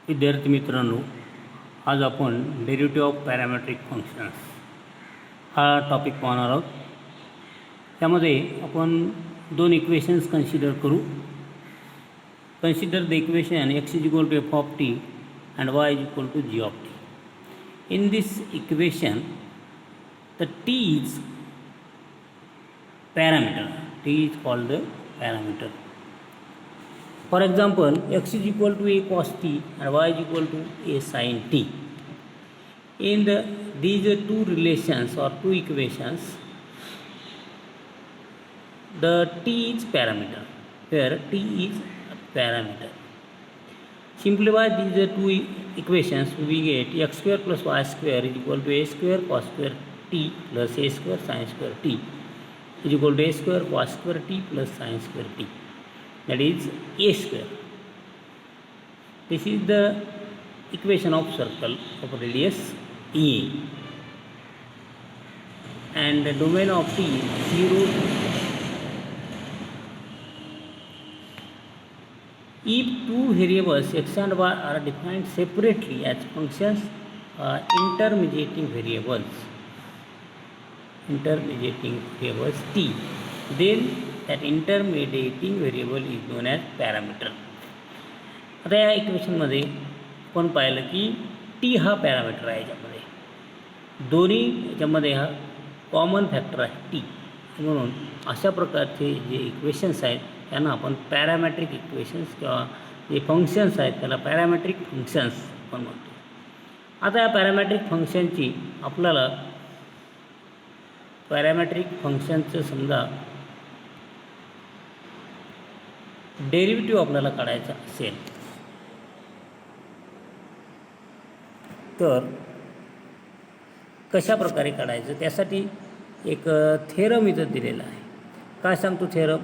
विद्यार्थी मित्रांनो, आज आपण डेरिव्हेटिव्ह ऑफ पॅरामेट्रिक फंक्शन्स हा टॉपिक पाहणार आहोत. त्यामध्ये आपण दोन इक्वेशन्स कन्सिडर करू. Consider the equation x is equal to F of T and y is equal to G of T. In this equation the T is parameter. T is called the parameter. For example, x is equal to a cos t and y is equal to a sin t. In these two relations or two equations, the t is parameter. Here t is a parameter. Simplify these two equations, we get x square plus y square is equal to a square cos square t plus a square sin square t is equal to a square cos square t plus sin square t, that is a square. This is the equation of circle of radius a, and the domain of t is 0. If two variables x and y are defined separately as functions intermediating variables t, then that intermediating variable is known as parameter. आता या इक्वेशनमध्ये आपण पाहिलं की T हा parameter आहे. याच्यामध्ये दोन्ही याच्यामध्ये हा कॉमन फॅक्टर आहे टी, म्हणून अशा प्रकारचे जे इक्वेशन्स आहेत त्यांना आपण पॅरामेट्रिक इक्वेशन्स किंवा जे फंक्शन्स आहेत त्याला पॅरामेट्रिक फंक्शन्स आपण म्हणतो. आता या पॅरामेट्रिक फंक्शनची आपल्याला पॅरामेट्रिक फंक्शनचं समजा डेरिव्हेटिव्ह आपल्याला काढायचा असेल तर कशा प्रकारे काढायचं, त्यासाठी एक थेरम इथं दिलेला आहे. काय सांगतो theorem?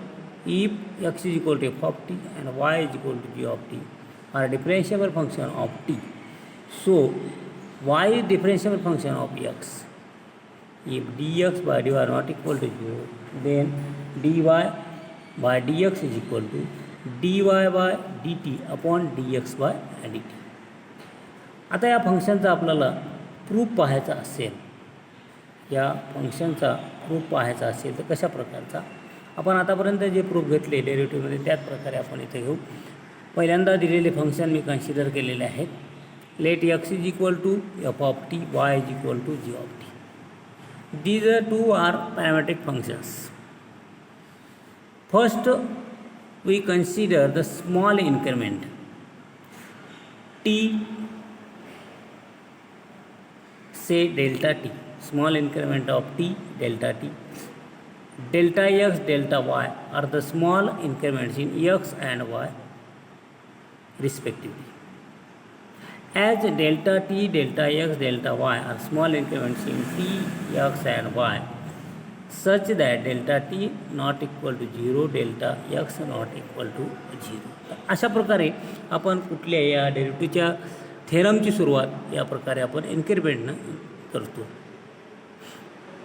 If x is equal to F of T and y is equal to G of t are differentiable function of t, so y is differentiable function of x. If dx by dy are not equal to 0, then dy by dx is equal to dy by dt upon dx by dt. आता या फंक्शनचा आपल्याला proof पाहायचा असेल, या फंक्शनचा proof पाहायचा असेल तर कशा प्रकारचा? आपण आतापर्यंत जे प्रूफ घेतले डेरिव्हेटिव्हमध्ये त्याच प्रकारे आपण इथे घेऊ. पहिल्यांदा दिलेले फंक्शन मी कन्सिडर केलेले आहेत. Let x is equal to F of T, y is equal to G of T. These two are parametric functions. First, we consider the small increment t, say delta t, small increment of t, delta t. Delta x, delta y are the small increments in x and y respectively. As delta t, delta x, delta y are small increments in t, x and y, such that delta t not equal to 0, delta x not equal to 0. अशा प्रकारे आपण कुठल्या या डेरिव्हेटिव्हच्या थेरमची सुरुवात या प्रकारे आपण इन्क्रिमेंटनं करतो.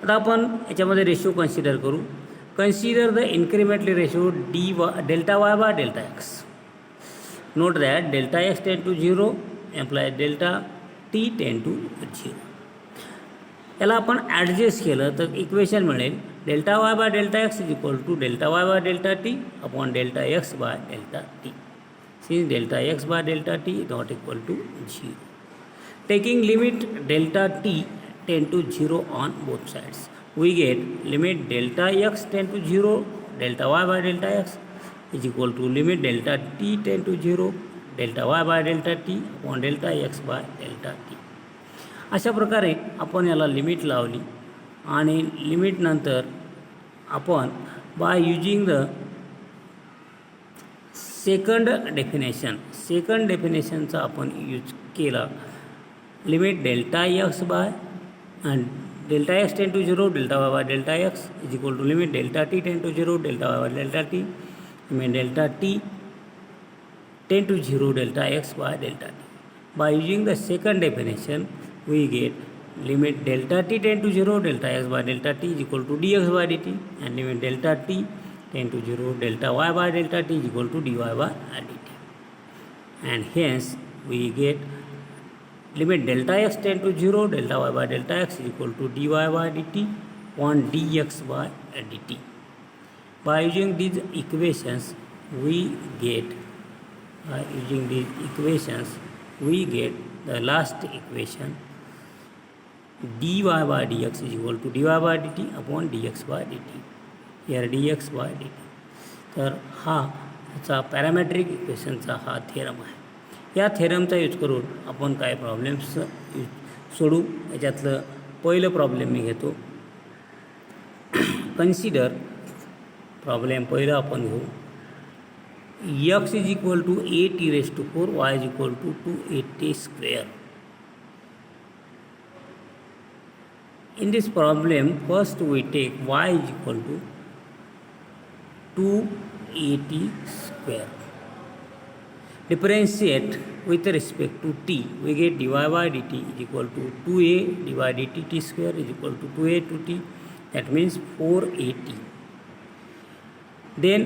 आता आपण याच्यामध्ये रेशो कन्सिडर करू. Consider the incrementally ratio delta y by delta x. Note that delta x tend to 0 imply delta t tend to 0. याला आपण ॲडजस्ट केलं तर इक्वेशन मिळेल delta y by delta x is equal to delta y by delta t upon delta x by delta t. Since delta x by delta t not equal to 0. Taking limit delta t tend to 0 on both sides, we get limit delta x tend to 0 delta y by delta x is equal to limit delta t tend to 0 delta y by delta t upon delta x by delta t. अशा प्रकारे आपण याला limit लावली आणि लिमिटनंतर आपण by using the second डेफिनेशनचा आपण यूज केला. Limit delta x by and delta x tend to 0 delta y by delta x is equal to limit delta t tend to 0 delta y by delta t limit delta t 10 to 0 delta x by delta t. By using the second definition, we get limit delta t 10 to 0 delta x by delta t is equal to dx by dt, and limit delta t 10 to 0 delta y by delta t is equal to dy by dt. And hence we get limit delta x tend to 0, delta y by delta x is equal to dy by dt upon dx by dt. By using these equations, we get the last equation dy by dx is equal to dy by dt upon dx by dt. Here dx by dt. तर हा याचा parametric इक्वेशनचा हा theorem आहे. या थेरमचा use करून आपण काय problems सोडू. याच्यातलं पहिलं प्रॉब्लेम मी घेतो. कन्सिडर प्रॉब्लेम पहिलं आपण घेऊ. x is equal to 8t⁴, y is equal to 280². In this problem, first we take y is equal to 280². Differentiate with respect to t. We get dy by dt is equal to 2a divided dt² is equal to 2a to t. That means 480. Then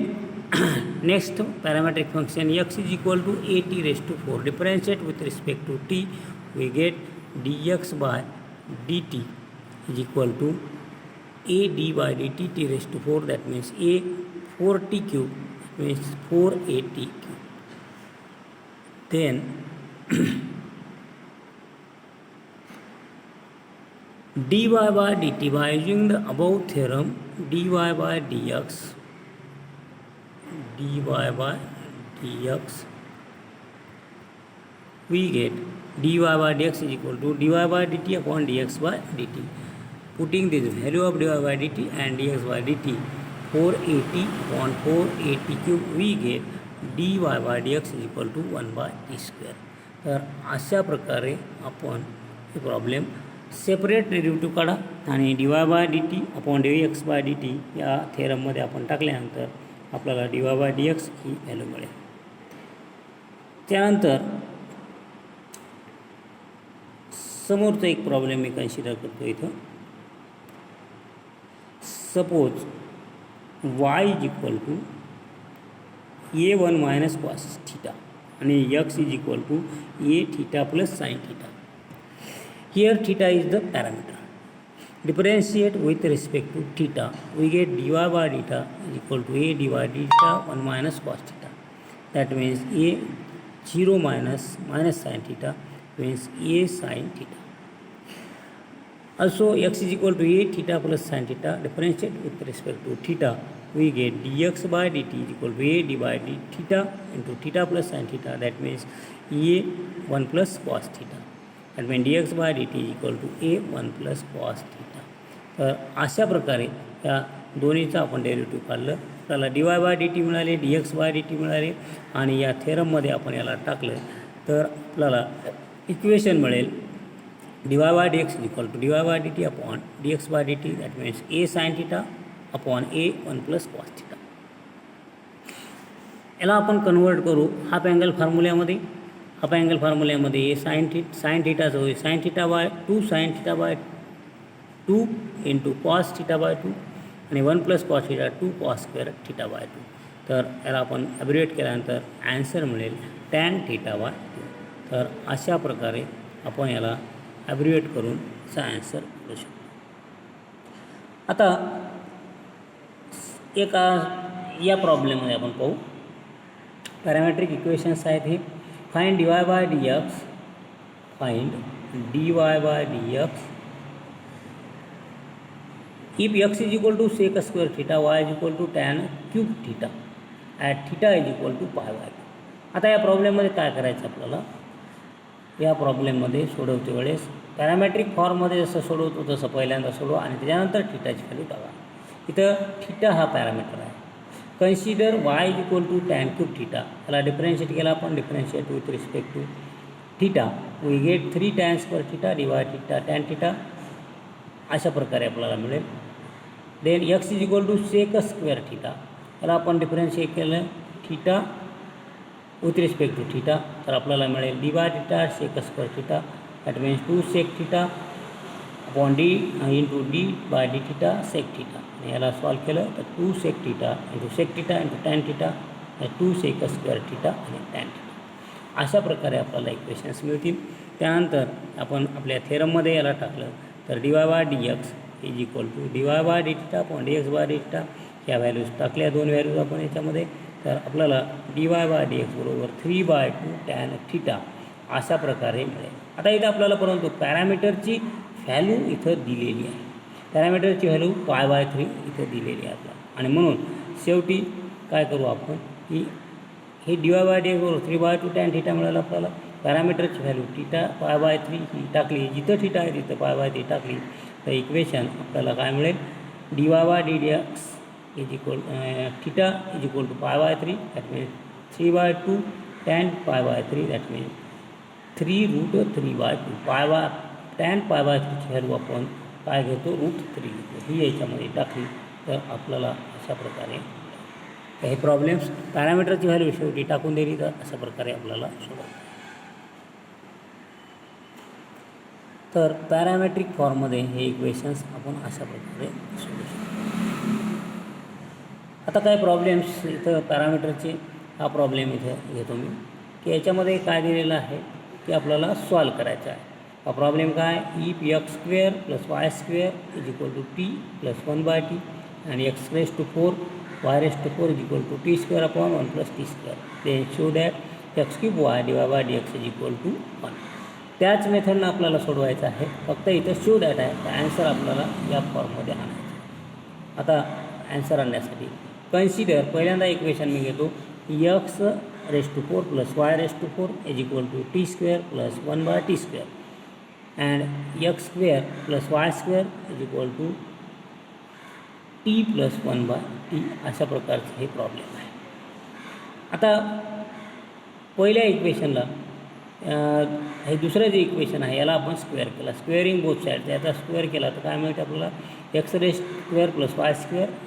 next parametric function x is equal to 80⁴. Differentiate with respect to t. We get dx by dt is equal to a d by dt t⁴. That means a 40 cube. That means 480 cube. Then dy by dt, by using the above theorem, dy by dx we get dy by dx is equal to dy by dt upon dx by dt. Putting this value of dy by dt and dx by dt 480 upon 480 cube, we get dy by dx is equal to 1/t². तर अशा प्रकारे आपण हे problem separate derivative काढा आणि dy by dt upon dx by dt या थेरममध्ये आपण टाकल्यानंतर आपल्याला dy by dx ही व्हॅल्यू मिळेल. त्यानंतर समोरचा एक प्रॉब्लेम मी कन्सिडर करतो इथं. Suppose y is equal to a1 minus cos theta आणि x is equal to a theta plus sine theta. Here theta is the parameter. Differentiate with respect to theta. We get dy by theta is equal to a divided theta 1 minus cos theta. That means a 0 minus sin theta means a sin theta. Also x is equal to a theta plus sin theta. Differentiate with respect to theta. We get dx by dt is equal to a divided theta into theta plus sin theta. That means a 1 plus cos theta. That means dx by dt is equal to a 1 plus cos theta. तर अशा प्रकारे या दोन्हीचा आपण derivative काढलं. आपल्याला dy by dt मिळाले, dx by dt मिळाले आणि या थेरममध्ये आपण याला टाकलं तर आपल्याला इक्वेशन मिळेल dy by dx is equal to dy by dt upon dx by dt. That means a sin theta upon a 1 plus cos theta. याला आपण कन्वर्ट करू हाफ अँगल फॉर्म्युल्यामध्ये. हाफ अँगल फॉर्म्युल्यामध्ये हे साइन थीटाचं होईल sine theta by 2 sine theta by 2 into cos theta by 2 आणि 1 plus cos theta 2 cos square theta by 2. तर याला आपण ॲब्रिएट केल्यानंतर ॲन्सर मिळेल टॅन थीटा बाय 2. तर अशा प्रकारे आपण याला ॲब्रिएट करून याचा ॲन्सर करू शकतो. आता एका या प्रॉब्लेममध्ये आपण पाहू. पॅरामेट्रिक इक्वेशन्स आहेत हे. Find dy by dx. Find dy by dx. If x is equal to sec square theta, y is equal to tan cube theta at theta is equal to pi by 2. आता या प्रॉब्लेममध्ये काय करायचं आपल्याला. या प्रॉब्लेममध्ये सोडवते वेळेस पॅरामेट्रिक फॉर्ममध्ये जसं सोडवतो तसं पहिल्यांदा सोडवा आणि त्याच्यानंतर थीटाची व्हॅल्यू टाका. इथं थीटा हा पॅरामीटर आहे. Consider y is equal to tan cube theta. याला डिफरन्शिएट केला आपण. Differentiate with respect to theta we get 3 tan square theta divide theta tan theta. अशा प्रकारे आपल्याला मिळेल. Then x is equal to sec square theta. याला आपण differentiate केलं theta with respect to theta. तर आपल्याला मिळेल d by theta sec square theta. That means 2 sec theta upon d into D bye d theta sec theta. आणि याला solve केलं तर 2 sec theta into tan theta 2 sec square theta आणि tan theta. अशा प्रकारे आपल्याला इक्वेशन्स मिळतील. त्यानंतर आपण आपल्या थेरममध्ये याला टाकलं तर dy by dx is equal to dy by d theta upon dx by d theta ह्या व्हॅल्यूज टाकल्या, दोन व्हॅल्यूज आपण याच्यामध्ये, तर आपल्याला dy बाय dx बरोबर 3/2 टॅन थिटा अशा प्रकारे मिळेल. आता इथं आपल्याला परंतु पॅरामीटरची व्हॅल्यू इथं दिलेली आहे. पॅरामीटरची व्हॅल्यू π/3 इथं दिलेली आहे आपल्याला, आणि म्हणून शेवटी काय करू आपण की हे dy बाय dx बरोबर 3/2 टॅन थिटा मिळालं आपल्याला. पॅरामीटरची व्हॅल्यू थिटा π/3 ही टाकली, जिथं थिटा आहे तिथं π/3 टाकली, तर इक्वेशन आपल्याला काय मिळेल, dy by dx is equal theta is equal to π/3 that means 3/2 tan π/3 that means 3√3/2 tan π/3ची व्हॅल्यू आपण काय घेतो, √3 घेतो. ही याच्यामध्ये टाकली तर आपल्याला अशा प्रकारे काही प्रॉब्लेम्स पॅरामीटरची व्हॅल्यू शेवटी टाकून दिली तर अशा प्रकारे आपल्याला सोडवता. तर पॅरामेट्रिक फॉर्ममध्ये हे इक्वेशन्स आपण अशा प्रकारे सोडवू शकतो. आता काय प्रॉब्लेम्स इथं पॅरामीटरचे हा प्रॉब्लेम इथं घेतो मी की याच्यामध्ये काय दिलेलं आहे की आपल्याला सॉल्व करायचं आहे. हा प्रॉब्लेम काय, e(x² + y² is equal to t + 1/t आणि x⁴ y⁴ is equal to t² upon 1 + t². They show that x³ y dy by dx is equal to 1. त्याच मेथडनं आपल्याला सोडवायचं आहे, फक्त इथं शो दॅट आहे, तर ॲन्सर आपल्याला या फॉर्ममध्ये आणायचं. आता ॲन्सर आणण्यासाठी कन्सिडर पहिल्यांदा इक्वेशन मी घेतो x⁴ + y⁴ is equal to t² + 1/t² and x² + y² is equal to t + 1/t. अशा प्रकारचे हे प्रॉब्लेम आहे. आता पहिल्या इक्वेशनला हे दुसरं जे इक्वेशन आहे याला आपण स्क्वेअर केला, स्क्वेअरिंग बोथ साईड, याचा स्क्वेअर केला तर काय मिळते आपल्याला, x² + y²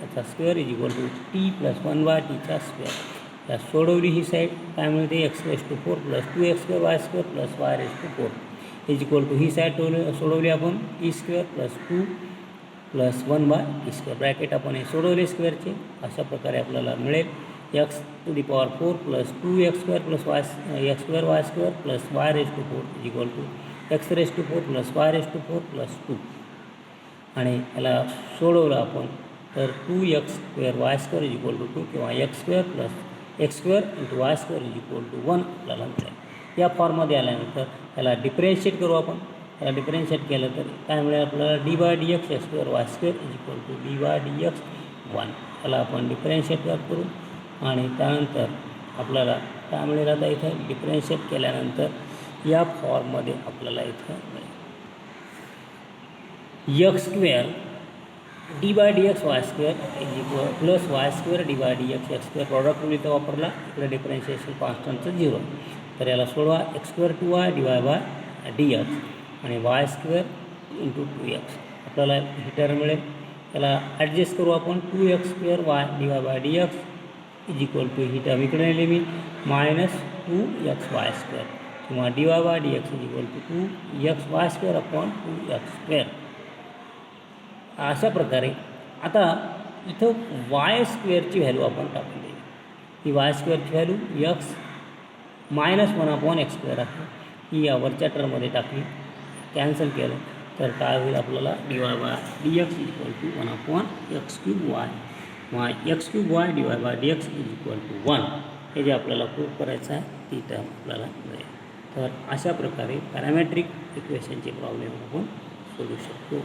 याचा square is equal to t + 1/tचा स्क्वेअर. या सोडवली ही साईड काय मिळते, x⁴ + 2x² y² + y⁴ is equal to ही साईड सोडवली आपण t² + 2 + 1/t². ब्रॅकेट आपण हे सोडवले स्क्वेअरचे. अशा प्रकारे आपल्याला मिळेल x⁴ + 2x² + x² y² + y⁴ is equal to x⁴ + y⁴ + 2. आणि याला सोडवलं आपण तर 2x² y² is equal to 2 किंवा x² + x² × y² is equal to 1 आपल्याला मिळेल. या फॉर्ममध्ये आल्यानंतर याला डिफरेन्शिएट करू आपण. याला डिफरेन्शिएट केलं तर काय मिळेल आपल्याला, dy dx x² y² is equal to dy dx 1. याला आपण डिफरेन्शिएट करू आणि त्यानंतर आपल्याला काय मिळेल, आता इथं डिफरेन्शिएट केल्यानंतर या फॉर्ममध्ये आपल्याला इथं मिळेल x² dy dx y² is equal plus y² dy dx x² product rule इथं वापरला, इकडे डिफरेन्शिएशन कॉन्स्टंटचं 0. तर याला सोडवा x²y dy बाय dx आणि y² × 2x आपल्याला ही टर्म मिळेल. याला ॲडजस्ट करू आपण, 2x² dy by dx is equal to ही टर्म इकडे नेली मी -2xy² किंवा dy by dx is equal to 2xy² upon 2x². अशा प्रकारे आता इथं y² ची व्हॅल्यू आपण टाकून दिली. ही y² ची व्हॅल्यू x -1/x² आहे, ही या वरच्या टर्ममध्ये टाकली, कॅन्सल केलं तर काय होईल आपल्याला, dy by dx is equal to 1/x³ किंवा x³ dy by dx is equal to 1. हे जे आपल्याला प्रूव्ह करायचं आहे ती टर्म आपल्याला मिळेल. तर अशा प्रकारे पॅरामेट्रिक इक्वेशनचे प्रॉब्लेम आपण सोडवू शकतो.